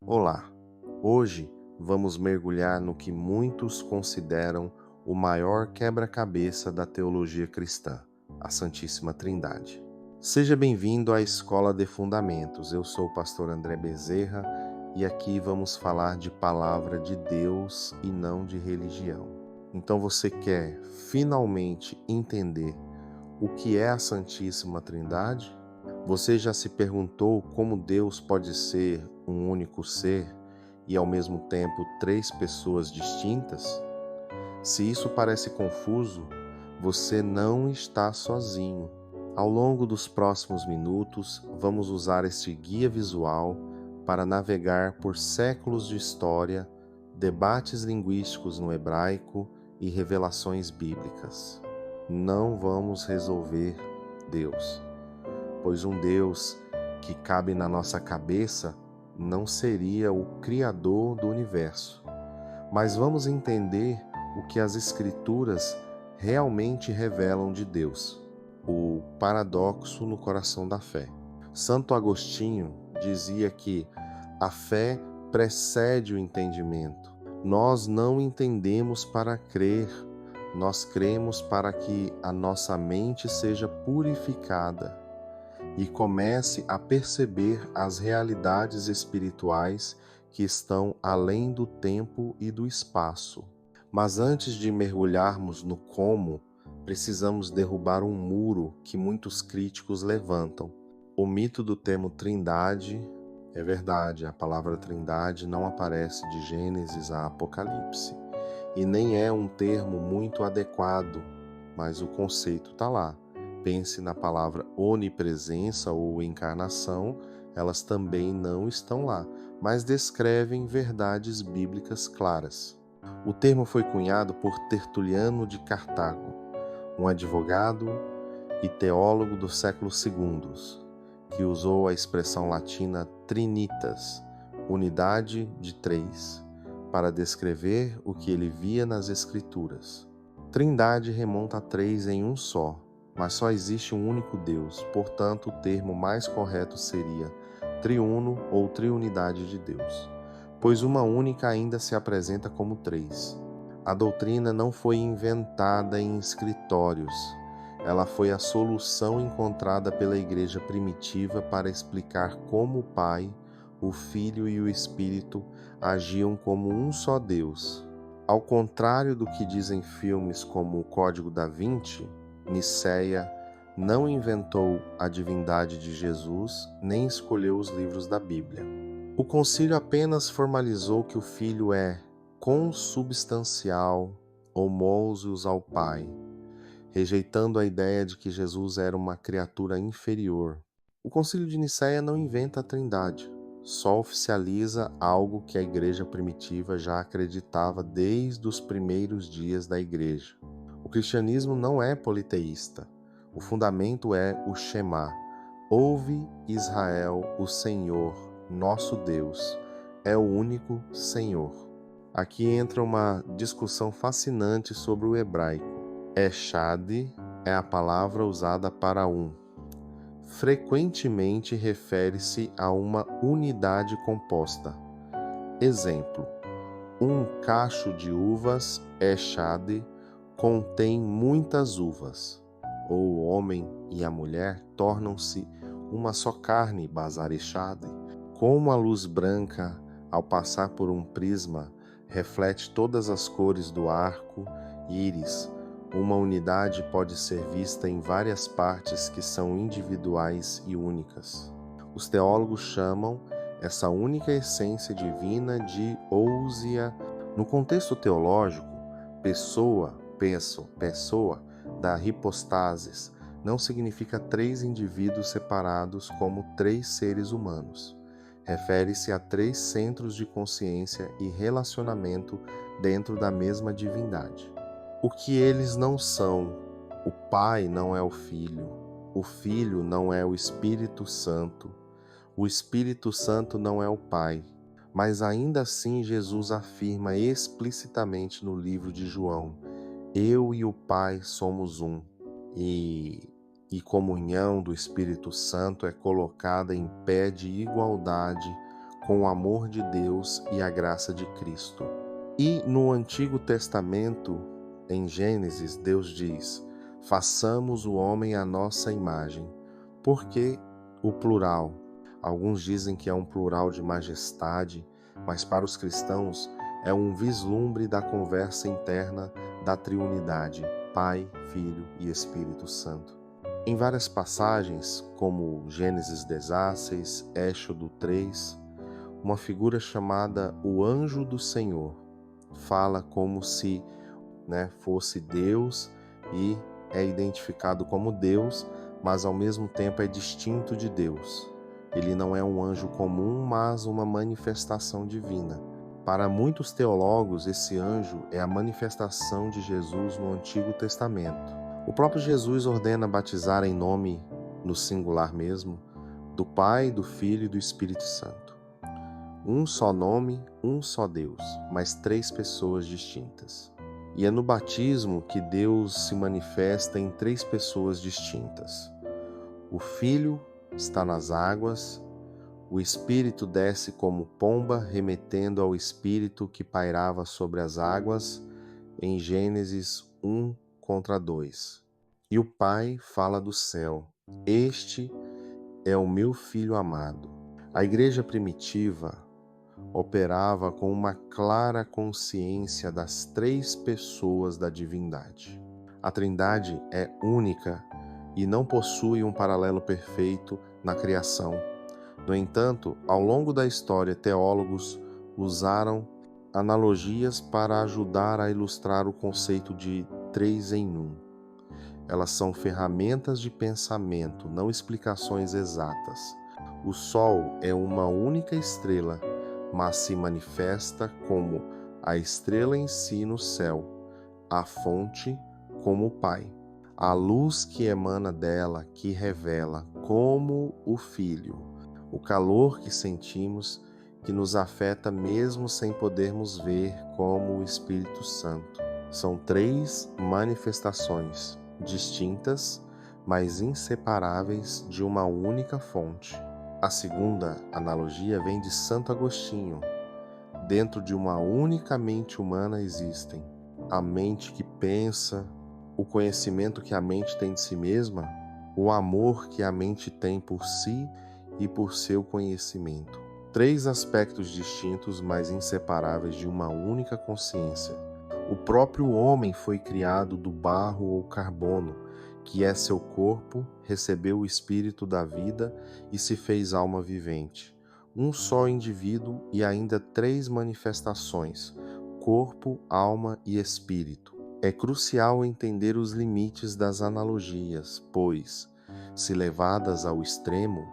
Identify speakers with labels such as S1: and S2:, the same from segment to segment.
S1: Olá! Hoje vamos mergulhar no que muitos consideram o maior quebra-cabeça da teologia cristã, a Santíssima Trindade. Seja bem-vindo à Escola de Fundamentos. Eu sou o pastor André Bezerra e aqui vamos falar de palavra de Deus e não de religião. Então você quer finalmente entender o que é a Santíssima Trindade? Você já se perguntou como Deus pode ser um único ser e ao mesmo tempo três pessoas distintas? Se isso parece confuso, você não está sozinho. Ao longo dos próximos minutos, vamos usar este guia visual para navegar por séculos de história, debates linguísticos no hebraico e revelações bíblicas. Não vamos resolver Deus, pois um Deus que cabe na nossa cabeça não seria o Criador do universo. Mas vamos entender o que as Escrituras realmente revelam de Deus, o paradoxo no coração da fé. Santo Agostinho dizia que a fé precede o entendimento. Nós não entendemos para crer, nós cremos para que a nossa mente seja purificada e comece a perceber as realidades espirituais que estão além do tempo e do espaço. Mas antes de mergulharmos no como, precisamos derrubar um muro que muitos críticos levantam. O mito do termo Trindade é verdade, a palavra Trindade não aparece de Gênesis a Apocalipse, e nem é um termo muito adequado, mas o conceito está lá. Pense na palavra onipresença ou encarnação, elas também não estão lá, mas descrevem verdades bíblicas claras. O termo foi cunhado por Tertuliano de Cartago, um advogado e teólogo do século II, que usou a expressão latina trinitas, unidade de três, para descrever o que ele via nas Escrituras. Trindade remonta a três em um só, mas só existe um único Deus, portanto, o termo mais correto seria triuno ou triunidade de Deus, pois uma única ainda se apresenta como três. A doutrina não foi inventada em escritórios, ela foi a solução encontrada pela igreja primitiva para explicar como o Pai, o Filho e o Espírito agiam como um só Deus. Ao contrário do que dizem filmes como O Código da Vinci, Nicéia não inventou a divindade de Jesus, nem escolheu os livros da Bíblia. O concílio apenas formalizou que o Filho é consubstancial, homousios ao Pai, rejeitando a ideia de que Jesus era uma criatura inferior. O concílio de Nicéia não inventa a Trindade, só oficializa algo que a igreja primitiva já acreditava desde os primeiros dias da igreja. O cristianismo não é politeísta. O fundamento é o Shema. Ouve, Israel, o Senhor, nosso Deus, é o único Senhor. Aqui entra uma discussão fascinante sobre o hebraico. Echad é a palavra usada para um. Frequentemente refere-se a uma unidade composta. Exemplo: um cacho de uvas, echad, contém muitas uvas. Ou o homem e a mulher tornam-se uma só carne, basar echad. Como a luz branca, ao passar por um prisma, reflete todas as cores do arco-íris, uma unidade pode ser vista em várias partes que são individuais e únicas. Os teólogos chamam essa única essência divina de ousia. No contexto teológico, pessoa da hipostasis não significa três indivíduos separados como três seres humanos. Refere-se a três centros de consciência e relacionamento dentro da mesma divindade. O que eles não são: o Pai não é o Filho não é o Espírito Santo não é o Pai. Mas ainda assim Jesus afirma explicitamente no livro de João: eu e o Pai somos um. E comunhão do Espírito Santo é colocada em pé de igualdade com o amor de Deus e a graça de Cristo. E no Antigo Testamento, em Gênesis, Deus diz: façamos o homem à nossa imagem. Por que o plural? Alguns dizem que é um plural de majestade, mas para os cristãos é um vislumbre da conversa interna da Triunidade, Pai, Filho e Espírito Santo. Em várias passagens, como Gênesis 16, Êxodo 3, uma figura chamada o anjo do Senhor fala como se fosse Deus e é identificado como Deus, mas ao mesmo tempo é distinto de Deus. Ele não é um anjo comum, mas uma manifestação divina. Para muitos teólogos, esse anjo é a manifestação de Jesus no Antigo Testamento. O próprio Jesus ordena batizar em nome, no singular mesmo, do Pai, do Filho e do Espírito Santo. Um só nome, um só Deus, mas três pessoas distintas. E é no batismo que Deus se manifesta em três pessoas distintas. O Filho está nas águas, o Espírito desce como pomba, remetendo ao Espírito que pairava sobre as águas, em Gênesis 1:2. E o Pai fala do céu: este é o meu Filho amado. A igreja primitiva operava com uma clara consciência das três pessoas da divindade. A Trindade é única e não possui um paralelo perfeito na criação. No entanto, ao longo da história, teólogos usaram analogias para ajudar a ilustrar o conceito de três em um. Elas são ferramentas de pensamento, não explicações exatas. O Sol é uma única estrela, mas se manifesta como a estrela em si no céu, a fonte como o Pai. A luz que emana dela, que revela como o Filho. O calor que sentimos, que nos afeta mesmo sem podermos ver, como o Espírito Santo. São três manifestações distintas, mas inseparáveis de uma única fonte. A segunda analogia vem de Santo Agostinho. Dentro de uma única mente humana existem a mente que pensa, o conhecimento que a mente tem de si mesma, o amor que a mente tem por si e por seu conhecimento. Três aspectos distintos, mas inseparáveis de uma única consciência. O próprio homem foi criado do barro ou carbono, que é seu corpo, recebeu o espírito da vida e se fez alma vivente. Um só indivíduo e ainda três manifestações: corpo, alma e espírito. É crucial entender os limites das analogias, pois, se levadas ao extremo,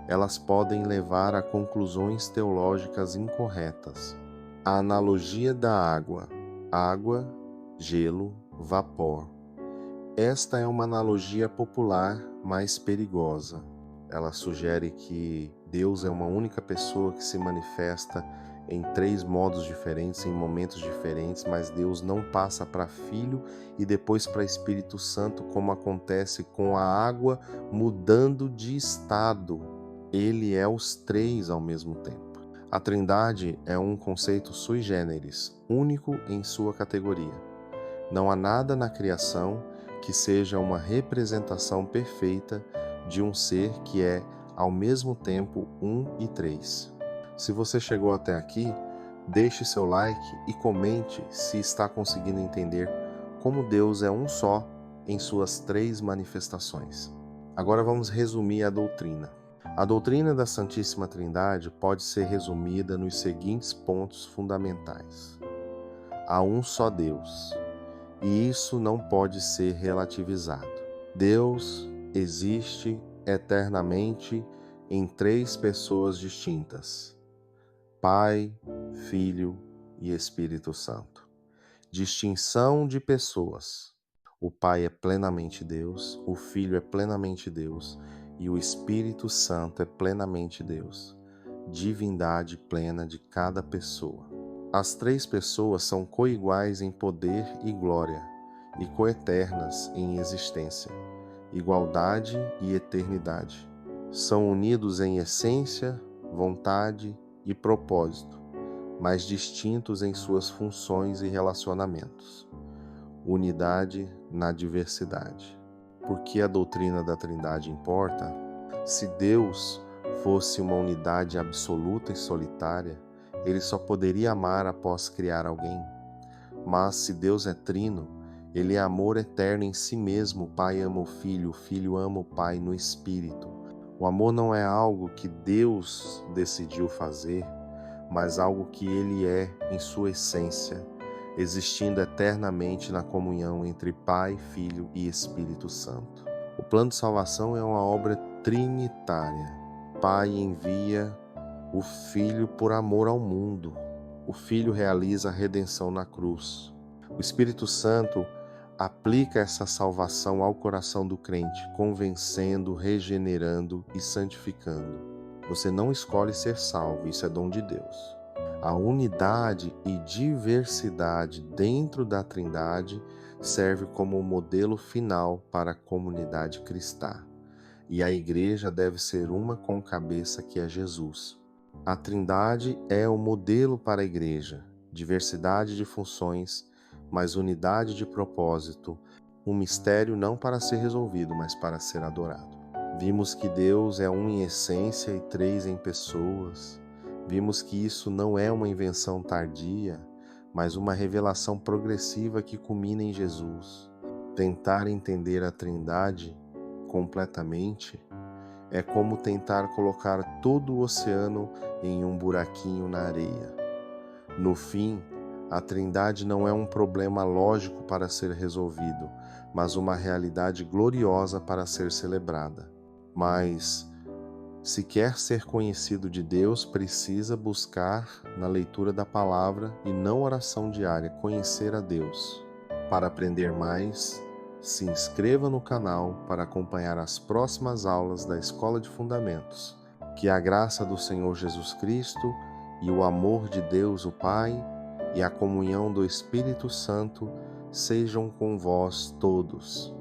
S1: elas podem levar a conclusões teológicas incorretas. A analogia da água: água, gelo, vapor. Esta é uma analogia popular, mais perigosa. Ela sugere que Deus é uma única pessoa que se manifesta em três modos diferentes, em momentos diferentes, mas Deus não passa para Filho e depois para Espírito Santo, como acontece com a água mudando de estado. Ele é os três ao mesmo tempo. A Trindade é um conceito sui generis, único em sua categoria. Não há nada na criação que seja uma representação perfeita de um ser que é, ao mesmo tempo, um e três. Se você chegou até aqui, deixe seu like e comente se está conseguindo entender como Deus é um só em suas três manifestações. Agora vamos resumir a doutrina. A doutrina da Santíssima Trindade pode ser resumida nos seguintes pontos fundamentais. Há um só Deus. E isso não pode ser relativizado. Deus existe eternamente em três pessoas distintas: Pai, Filho e Espírito Santo. Distinção de pessoas. O Pai é plenamente Deus, o Filho é plenamente Deus e o Espírito Santo é plenamente Deus. Divindade plena de cada pessoa. As três pessoas são coiguais em poder e glória, e coeternas em existência, igualdade e eternidade. São unidos em essência, vontade e propósito, mas distintos em suas funções e relacionamentos. Unidade na diversidade. Por que a doutrina da Trindade importa? Se Deus fosse uma unidade absoluta e solitária, ele só poderia amar após criar alguém. Mas se Deus é trino, ele é amor eterno em si mesmo. O Pai ama o Filho ama o Pai no Espírito. O amor não é algo que Deus decidiu fazer, mas algo que ele é em sua essência, existindo eternamente na comunhão entre Pai, Filho e Espírito Santo. O plano de salvação é uma obra trinitária. O Pai envia o Filho por amor ao mundo. O Filho realiza a redenção na cruz. O Espírito Santo aplica essa salvação ao coração do crente, convencendo, regenerando e santificando. Você não escolhe ser salvo, isso é dom de Deus. A unidade e diversidade dentro da Trindade serve como o modelo final para a comunidade cristã. E a igreja deve ser uma com cabeça, que é Jesus. A Trindade é o modelo para a igreja, diversidade de funções, mas unidade de propósito, um mistério não para ser resolvido, mas para ser adorado. Vimos que Deus é um em essência e três em pessoas. Vimos que isso não é uma invenção tardia, mas uma revelação progressiva que culmina em Jesus. Tentar entender a Trindade completamente é como tentar colocar todo o oceano em um buraquinho na areia. No fim, a Trindade não é um problema lógico para ser resolvido, mas uma realidade gloriosa para ser celebrada. Mas, se quer ser conhecido de Deus, precisa buscar na leitura da palavra e não oração diária, conhecer a Deus. Para aprender mais, se inscreva no canal para acompanhar as próximas aulas da Escola de Fundamentos. Que a graça do Senhor Jesus Cristo e o amor de Deus, o Pai, e a comunhão do Espírito Santo sejam com vós todos.